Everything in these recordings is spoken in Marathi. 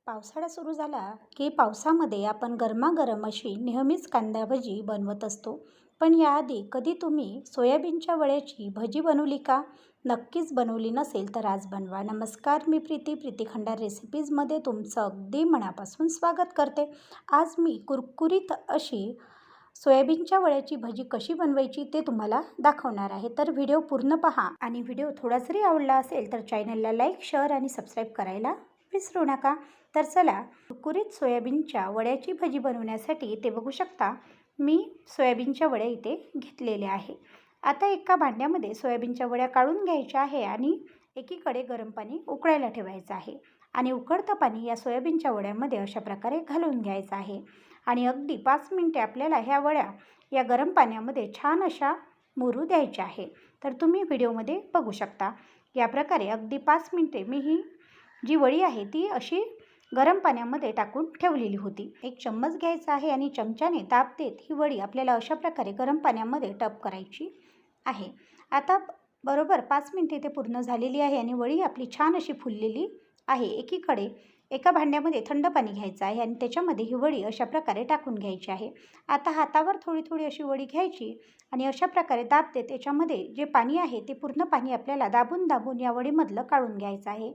पावसाळा सुरू झाला की पावसामध्ये आपण गरमागरम अशी नेहमीच कांदा भजी बनवत असतो. पण याआधी कधी तुम्ही सोयाबीनच्या वड्याची भजी बनवली का? नक्कीच बनवली नसेल तर आज बनवा. नमस्कार, मी प्रीती खंडार रेसिपीजमध्ये तुमचं अगदी मनापासून स्वागत करते. आज मी कुरकुरीत अशी सोयाबीनच्या वड्याची भजी कशी बनवायची ते तुम्हाला दाखवणार आहे. तर व्हिडिओ पूर्ण पहा आणि व्हिडिओ थोडा जरी आवडला असेल तर चॅनलला लाईक, शेअर आणि सबस्क्राईब करायला विसरू नका. तर चला, कुरकुरीत सोयाबीनच्या वड्याची भजी बनवण्यासाठी इथे बघू शकता मी सोयाबीनच्या वड्या इथे घेतलेल्या आहे. आता एका भांड्यामध्ये सोयाबीनच्या वड्या काढून घ्यायच्या आहे आणि एकीकडे गरम पाणी उकळायला ठेवायचं आहे आणि उकळतं पाणी या सोयाबीनच्या वड्यामध्ये अशा प्रकारे घालून घ्यायचं आहे आणि अगदी 5 मिनिटे आपल्याला ह्या वड्या या गरम पाण्यामध्ये छान अशा मुरू द्यायच्या आहे. तर तुम्ही व्हिडिओमध्ये बघू शकता या प्रकारे अगदी 5 मिनिटे मी ही जी वडी आहे ती अशी गरम पाण्यामध्ये टाकून ठेवलेली होती. एक चम्मच घ्यायचा आहे आणि चमच्याने ताप देत ही वडी आपल्याला अशा प्रकारे गरम पाण्यामध्ये टप करायची आहे. आता बरोबर 5 मिनिटे ते पूर्ण झालेली आहे आणि वडी आपली छान अशी फुललेली आहे. एकीकडे एका भांड्यामध्ये थंड पाणी घ्यायचं आहे आणि त्याच्यामध्ये ही वडी अशा प्रकारे टाकून घ्यायची आहे. आता हातावर थोडी थोडी अशी वडी घ्यायची आणि अशा प्रकारे दाब देत त्याच्यामध्ये जे पाणी आहे ते पूर्ण पाणी आपल्याला दाबून दाबून या वडीमधलं काढून घ्यायचं आहे.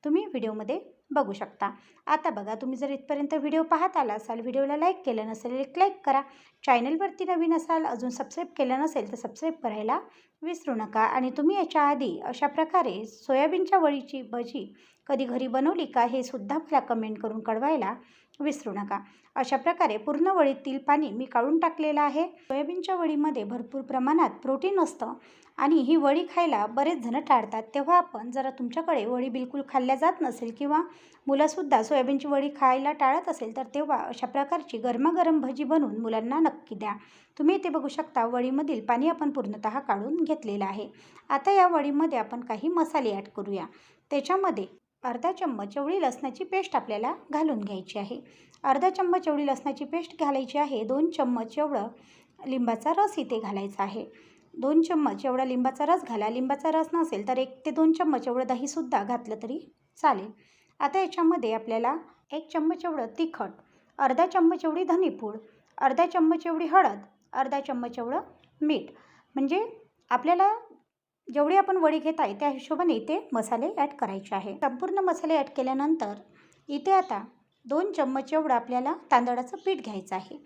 तुम्ही व्हिडिओमध्ये बघू शकता. आता बघा, तुम्ही जर इथपर्यंत व्हिडिओ पाहत आला असाल, व्हिडिओला लाईक केलं नसेल एक लाईक करा. चॅनलवरती नवीन असाल, अजून सबस्क्राईब केलं नसेल तर सबस्क्राईब करायला विसरू नका. आणि तुम्ही याच्या आधी अशा प्रकारे सोयाबीनच्या वडीची भजी कधी घरी बनवली का हे सुद्धा मला कमेंट करून कळवायला विसरू नका. अशा प्रकारे पूर्ण वडीतील पाणी मी काढून टाकलेलं आहे. सोयाबीनच्या वडीमध्ये भरपूर प्रमाणात प्रोटीन असतं आणि ही वडी खायला बरेच जण टाळतात. तेव्हा आपण जरा तुमच्याकडे वडी बिलकुल खाल्ल्या जात नसेल किंवा मुलंसुद्धा सोयाबीनची वडी खायला टाळत असेल तर तेव्हा अशा प्रकारची गरमागरम भजी बनवून मुलांना नक्की द्या. तुम्ही इथे बघू शकता वडीमधील पाणी आपण पूर्णतः काढून घेतलेलं आहे. आता या वडीमध्ये आपण काही मसाले ॲड करूया. त्याच्यामध्ये अर्धा चम्मच एवढी लसणाची पेस्ट आपल्याला घालून घ्यायची आहे. अर्धा चम्मच एवढी लसणाची पेस्ट घालायची आहे. 2 चम्मच एवढं लिंबाचा रस इथे घालायचा आहे. 2 चम्मच एवढा लिंबाचा रस घाला. लिंबाचा रस नसेल तर 1 ते 2 चम्मच एवढं दहीसुद्धा घातलं तरी चालेल. आता याच्यामध्ये आपल्याला 1 चम्मच एवढं तिखट, अर्धा चम्मच एवढी धनेपूड, अर्धा चम्मच एवढी हळद, अर्धा चम्मच एवढं मीठ, म्हणजे आपल्याला जेवढी आपण वडी घेत आहे त्या हिशोबाने इथे मसाले ॲड करायचे आहे. संपूर्ण मसाले ॲड केल्यानंतर इथे आता 2 चम्मच एवढं आपल्याला तांदळाचं पीठ घ्यायचं आहे.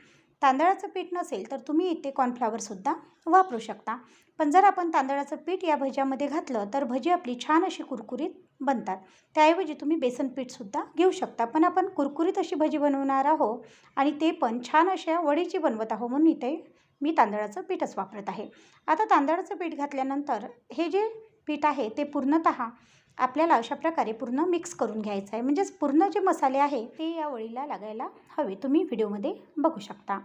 तांदळाचं पीठ नसेल तर तुम्ही इथे कॉर्नफ्लॉवरसुद्धा वापरू शकता. पण जर आपण तांदळाचं पीठ या भज्यामध्ये घातलं तर भजी आपली छान अशी कुरकुरीत बनतात. त्याऐवजी तुम्ही बेसन पीठसुद्धा घेऊ शकता. पण आपण कुरकुरीत अशी भजी बनवणार आहोत आणि ते पण छान अशा वडीची बनवत आहोत म्हणून इथे मी तांदळाचं पीठच वापरत आहे. आता तांदळाचं पीठ घातल्यानंतर हे जे पीठ आहे ते पूर्णतः आपल्याला अशा प्रकारे पूर्ण मिक्स करून घ्यायचं आहे. म्हणजेच पूर्ण जे मसाले आहे ते या वडीला लागायला हवे. तुम्ही व्हिडिओमध्ये बघू शकता.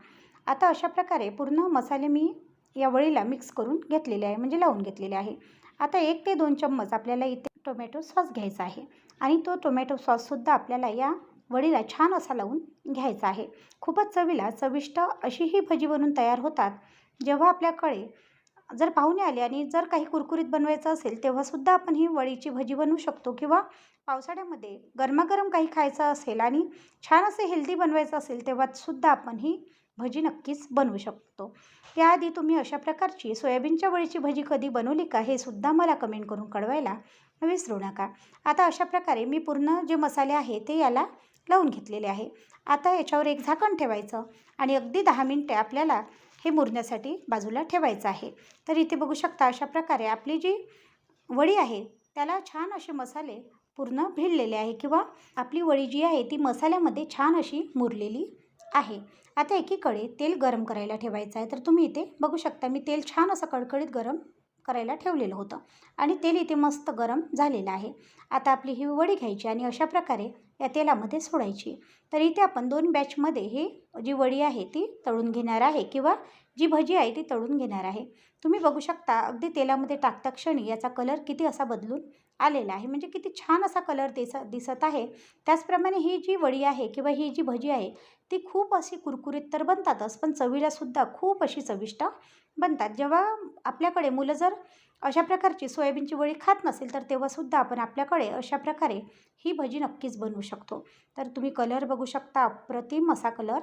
आता अशा प्रकारे पूर्ण मसाले मी या वडीला मिक्स करून घेतलेले आहे, म्हणजे लावून घेतलेले आहे. आता 1 ते 2 चम्मच आपल्याला इथे टोमॅटो सॉस घ्यायचा आहे आणि तो टोमॅटो सॉससुद्धा आपल्याला या वडीला छान असा लावून घ्यायचा आहे. खूपच चवीला चविष्ट अशी ही भजी बनवून तयार होतात. जेव्हा आपल्याकडे जर पाहुणे आले आणि जर काही कुरकुरीत बनवायचं असेल तेव्हासुद्धा आपण ही वडीची भजी बनवू शकतो किंवा पावसाळ्यामध्ये गरमागरम काही खायचं असेल आणि छान असे हेल्दी बनवायचं असेल तेव्हासुद्धा आपण ही भजी नक्कीच बनवू शकतो. त्याआधी तुम्ही अशा प्रकारची सोयाबीनच्या वडीची भजी कधी बनवली का हे सुद्धा मला कमेंट करून कळवायला विसरू नका. आता अशा प्रकारे मी पूर्ण जे मसाले आहे ते याला लावून घेतलेले आहे. आता याच्यावर एक झाकण ठेवायचं आणि अगदी 10 मिनिटे आपल्याला हे मुरण्यासाठी बाजूला ठेवायचं आहे. तर इथे बघू शकता अशा प्रकारे आपली जी वडी आहे त्याला छान असे मसाले पूर्ण भिडलेले आहे किंवा आपली वडी जी आहे ती मसाल्यामध्ये छान अशी मुरलेली आहे. आता एकीकडे तेल गरम करायला ठेवायचं आहे. तर तुम्ही इथे बघू शकता मी तेल छान असं कडकडीत गरम करायला ठेवलेलं होतं आणि तेल इथे मस्त गरम झालेलं आहे. आता आपली ही वडी घ्यायची आणि अशा प्रकारे या तेलामध्ये सोडायची. तर इथे आपण 2 बॅचमध्ये ही जी वडी आहे ती तळून घेणार आहे किंवा जी भजी आहे ती तळून घेणार आहे. तुम्ही बघू शकता अगदी तेलामध्ये टाकता क्षणी याचा कलर किती असा बदलून आलेला आहे, म्हणजे किती छान असा कलर दिसत आहे. त्याचप्रमाणे ही जी वडी आहे किंवा ही जी भजी आहे ती खूप अशी कुरकुरीत तर बनतातच पण चवीलासुद्धा खूप अशी चविष्ट बनतात. जेव्हा आपल्याकडे मुलं जर अशा प्रकारची सोयाबीनची वडी खात नसेल तर तेव्हासुद्धा आपण आपल्याकडे अशा प्रकारे ही भजी नक्कीच बनवू शकतो. तर तुम्ही कलर बघू शकता, अप्रतिम असा कलर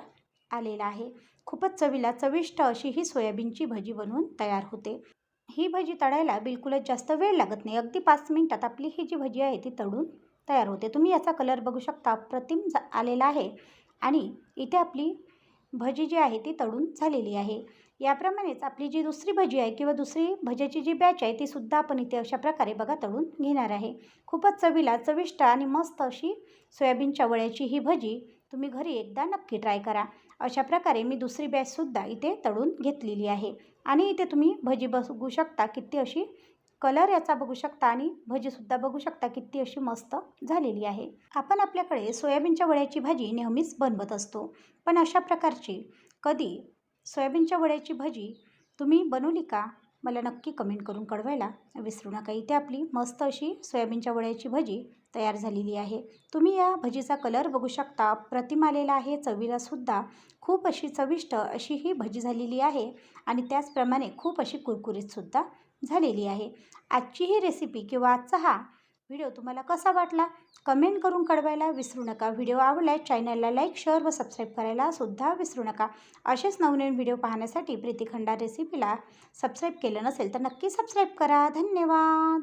आलेला आहे. खूपच चवीला चविष्ट अशी ही सोयाबीनची भजी बनवून तयार होते. ही भजी तळायला बिलकुलच जास्त वेळ लागत नाही. अगदी 5 मिनिटात आपली ही जी भजी आहे ती तळून तयार होते. तुम्ही याचा कलर बघू शकता, अप्रतिम आलेला आहे आणि इथे आपली भजी जी आहे ती तळून झालेली आहे. याप्रमाणेच आपली जी दुसरी भजी आहे किंवा दुसरी भज्याची जी बॅच आहे ती सुद्धा आपण इथे अशा प्रकारे बघा तळून घेणार आहे. खूपच चवीला चविष्ट आणि मस्त अशी सोयाबीनच्या वड्याची ही भजी तुम्ही घरी एकदा नक्की ट्राय करा. अशा प्रकारे मी दुसरी बॅचसुद्धा इथे तळून घेतलेली आहे आणि इथे तुम्ही भजी बघू शकता किती अशी कलर याचा बघू शकता आणि भजीसुद्धा बघू शकता किती अशी मस्त झालेली आहे. आपण आपल्याकडे सोयाबीनच्या वड्याची भाजी नेहमीच बनवत असतो, पण अशा प्रकारची कधी सोयाबीनच्या वड्याची भजी तुम्ही बनवली का? मला नक्की कमेंट करून कळवायला विसरू नका. इथे आपली मस्त अशी सोयाबीनच्या वड्याची भजी तयार झालेली आहे. तुम्ही या भजीचा कलर बघू शकता, अप्रतिम आलेला आहे. चवीलासुद्धा खूप अशी चविष्ट अशी ही भजी झालेली आहे आणि त्याचप्रमाणे खूप अशी कुरकुरीतसुद्धा झालेली आहे. आजची ही रेसिपी किंवा आजचा हा व्हिडिओ तुम्हाला कसा वाटला कमेंट करून कळवायला विसरू नका. व्हिडिओ आवडल्यास चॅनलला लाईक, शेअर व सबस्क्राईब करायला सुद्धा विसरू नका. असेच नवनवीन व्हिडिओ पाहण्यासाठी प्रीती खंडार रेसिपीला सबस्क्राईब केलं नसेल तर नक्की सबस्क्राईब करा. धन्यवाद.